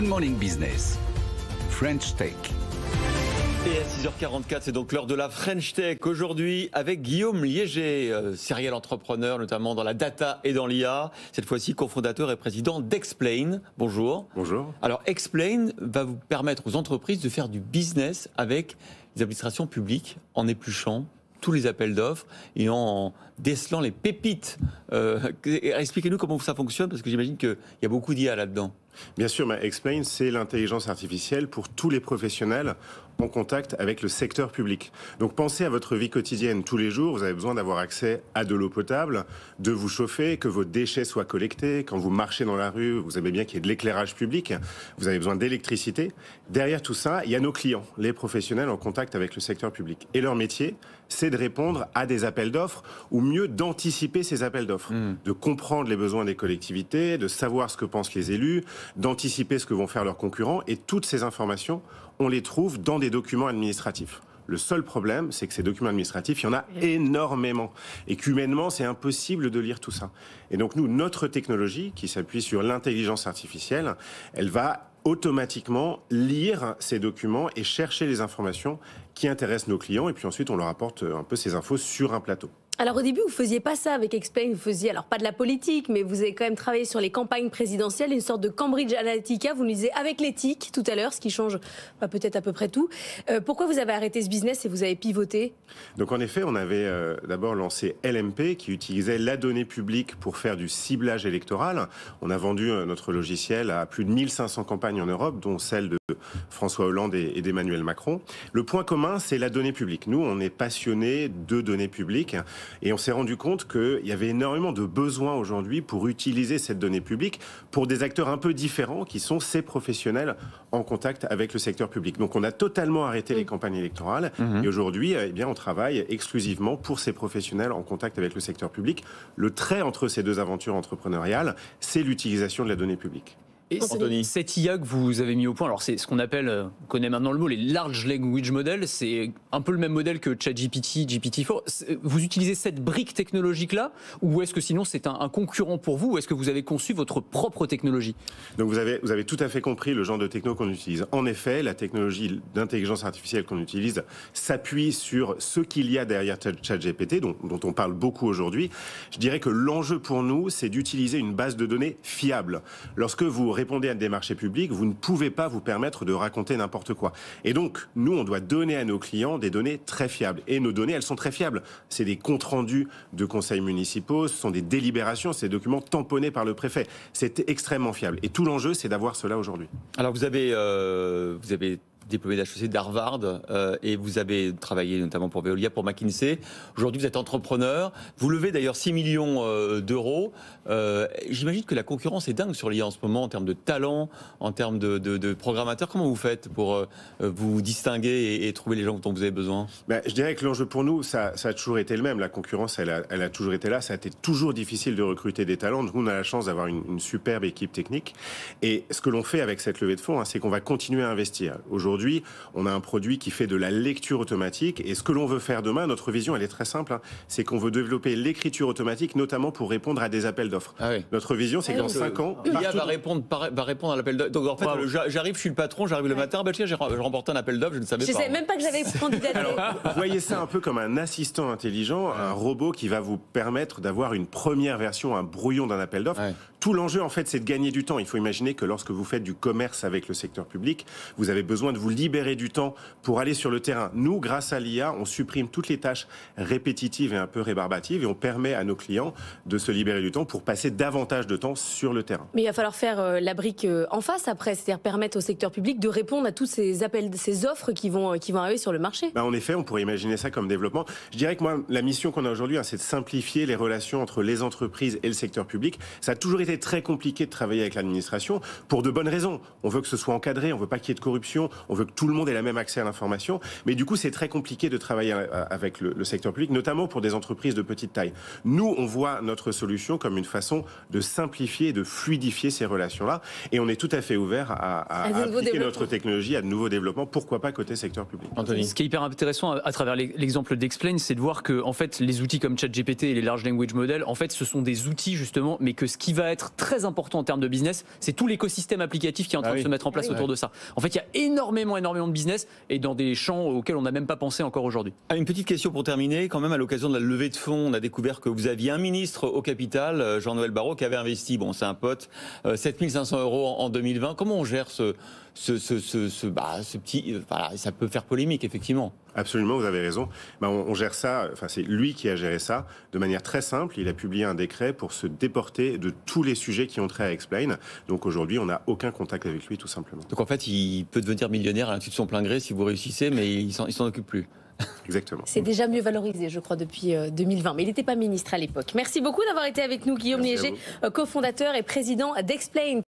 Good Morning Business, French Tech. Et à 6h44, c'est donc l'heure de la French Tech. Aujourd'hui, avec Guillaume Liéger, serial entrepreneur, notamment dans la data et dans l'IA. Cette fois-ci, cofondateur et président d'Explain. Bonjour. Bonjour. Alors, Explain va vous permettre aux entreprises de faire du business avec les administrations publiques en épluchant tous les appels d'offres et en décelant les pépites. Expliquez-nous comment ça fonctionne, parce que j'imagine qu'il y a beaucoup d'IA là-dedans. Bien sûr, Explain, c'est l'intelligence artificielle pour tous les professionnels en contact avec le secteur public. Donc pensez à votre vie quotidienne. Tous les jours, vous avez besoin d'avoir accès à de l'eau potable, de vous chauffer, que vos déchets soient collectés. Quand vous marchez dans la rue, vous avez bien qu'il y ait de l'éclairage public. Vous avez besoin d'électricité. Derrière tout ça, il y a nos clients, les professionnels en contact avec le secteur public. Et leur métier, c'est de répondre à des appels d'offres, ou mieux d'anticiper ces appels d'offres, de comprendre les besoins des collectivités, de savoir ce que pensent les élus, d'anticiper ce que vont faire leurs concurrents. Et toutes ces informations, on les trouve dans des documents administratifs. Le seul problème, c'est que ces documents administratifs, il y en a énormément. Et qu'humainement, c'est impossible de lire tout ça. Et donc nous, notre technologie, qui s'appuie sur l'intelligence artificielle, elle va automatiquement lire ces documents et chercher les informations qui intéressent nos clients. Et puis ensuite, on leur apporte un peu ces infos sur un plateau. Alors au début, vous faisiez pas ça avec Explain, vous faisiez, alors pas de la politique, mais vous avez quand même travaillé sur les campagnes présidentielles, une sorte de Cambridge Analytica, vous nous disiez avec l'éthique tout à l'heure, ce qui change peut-être à peu près tout. Pourquoi vous avez arrêté ce business et vous avez pivoté? Donc en effet, on avait d'abord lancé LMP, qui utilisait la donnée publique pour faire du ciblage électoral. On a vendu notre logiciel à plus de 1500 campagnes en Europe, dont celle de François Hollande et d'Emmanuel Macron. Le point commun, c'est la donnée publique. Nous, on est passionnés de données publiques. Et on s'est rendu compte qu'il y avait énormément de besoins aujourd'hui pour utiliser cette donnée publique pour des acteurs un peu différents qui sont ces professionnels en contact avec le secteur public. Donc on a totalement arrêté les campagnes électorales et aujourd'hui, on travaille exclusivement pour ces professionnels en contact avec le secteur public. Le trait entre ces deux aventures entrepreneuriales, c'est l'utilisation de la donnée publique. Et cette IA que vous avez mis au point, alors c'est ce qu'on appelle, on connaît maintenant le mot, les Large Language Models, c'est un peu le même modèle que ChatGPT, GPT-4. Vous utilisez cette brique technologique-là, ou est-ce que sinon c'est un concurrent pour vous, ou est-ce que vous avez conçu votre propre technologie? Donc vous avez tout à fait compris le genre de techno qu'on utilise. En effet, la technologie d'intelligence artificielle qu'on utilise s'appuie sur ce qu'il y a derrière ChatGPT, dont on parle beaucoup aujourd'hui. Je dirais que l'enjeu pour nous, c'est d'utiliser une base de données fiable. Lorsque vous répondez à des marchés publics, vous ne pouvez pas vous permettre de raconter n'importe quoi. Et donc, nous, on doit donner à nos clients des données très fiables. Et nos données, elles sont très fiables. C'est des comptes rendus de conseils municipaux, ce sont des délibérations, c'est des documents tamponnés par le préfet. C'est extrêmement fiable. Et tout l'enjeu, c'est d'avoir cela aujourd'hui. Alors, vous avez diplômé d'HEC d'Harvard et vous avez travaillé notamment pour Veolia, pour McKinsey. Aujourd'hui, vous êtes entrepreneur. Vous levez d'ailleurs 6 millions d'euros. J'imagine que la concurrence est dingue sur l'IA en ce moment en termes de talent, en termes de programmateurs. Comment vous faites pour vous distinguer et trouver les gens dont vous avez besoin? Je dirais que l'enjeu pour nous, ça a toujours été le même. La concurrence, elle a toujours été là. Ça a été toujours difficile de recruter des talents. Donc, nous, on a la chance d'avoir une superbe équipe technique. Et ce que l'on fait avec cette levée de fonds, c'est qu'on va continuer à investir. Aujourd'hui, on a un produit qui fait de la lecture automatique. Et ce que l'on veut faire demain, notre vision, elle est très simple. C'est qu'on veut développer l'écriture automatique, notamment pour répondre à des appels d'offres. Ah oui. Notre vision, c'est que dans 5 ans... L'IA va répondre à l'appel d'offres. Donc en fait, j'arrive, je suis le patron, j'arrive le matin, tiens, j'ai remporté un appel d'offre, je ne savais pas. Je ne savais même pas que j'avais candidaté. Voyez ça un peu comme un assistant intelligent, un robot qui va vous permettre d'avoir une première version, un brouillon d'un appel d'offres. Ouais. Tout l'enjeu, en fait, c'est de gagner du temps. Il faut imaginer que lorsque vous faites du commerce avec le secteur public, vous avez besoin de vous libérer du temps pour aller sur le terrain. Nous, grâce à l'IA, on supprime toutes les tâches répétitives et un peu rébarbatives et on permet à nos clients de se libérer du temps pour passer davantage de temps sur le terrain. Mais il va falloir faire la brique en face après, c'est-à-dire permettre au secteur public de répondre à tous ces appels, ces offres qui vont arriver sur le marché. En effet, on pourrait imaginer ça comme développement. Je dirais que moi, la mission qu'on a aujourd'hui, c'est de simplifier les relations entre les entreprises et le secteur public. Ça a toujours été très compliqué de travailler avec l'administration pour de bonnes raisons. On veut que ce soit encadré, on veut pas qu'il y ait de corruption, on veut que tout le monde ait la même accès à l'information. Mais du coup, c'est très compliqué de travailler avec le secteur public, notamment pour des entreprises de petite taille. Nous, on voit notre solution comme une façon de simplifier et de fluidifier ces relations-là. Et on est tout à fait ouvert à appliquer notre technologie à de nouveaux développements. Pourquoi pas côté secteur public. Anthony. Ce qui est hyper intéressant à travers l'exemple d'Explain, c'est de voir que en fait, les outils comme ChatGPT et les Large Language Models, en fait, ce sont des outils justement, mais que ce qui va être paramètre très important en termes de business, c'est tout l'écosystème applicatif qui est en train de se mettre en place autour de ça. En fait, il y a énormément de business et dans des champs auxquels on n'a même pas pensé encore aujourd'hui. Une petite question pour terminer. Quand même, à l'occasion de la levée de fonds, on a découvert que vous aviez un ministre au capital, Jean-Noël Barrot, qui avait investi, bon, c'est un pote, 7 500 € en 2020. Comment on gère ce petit... Voilà, ça peut faire polémique, effectivement. Absolument, vous avez raison. On gère ça, enfin c'est lui qui a géré ça de manière très simple. Il a publié un décret pour se déporter de tous les sujets qui ont trait à Explain. Donc aujourd'hui, on n'a aucun contact avec lui, tout simplement. Donc en fait, il peut devenir millionnaire à l'insu de son plein gré si vous réussissez, mais il s'en occupe plus. Exactement. C'est déjà mieux valorisé, je crois, depuis 2020. Mais il n'était pas ministre à l'époque. Merci beaucoup d'avoir été avec nous, Guillaume Liéger, cofondateur et président d'Explain.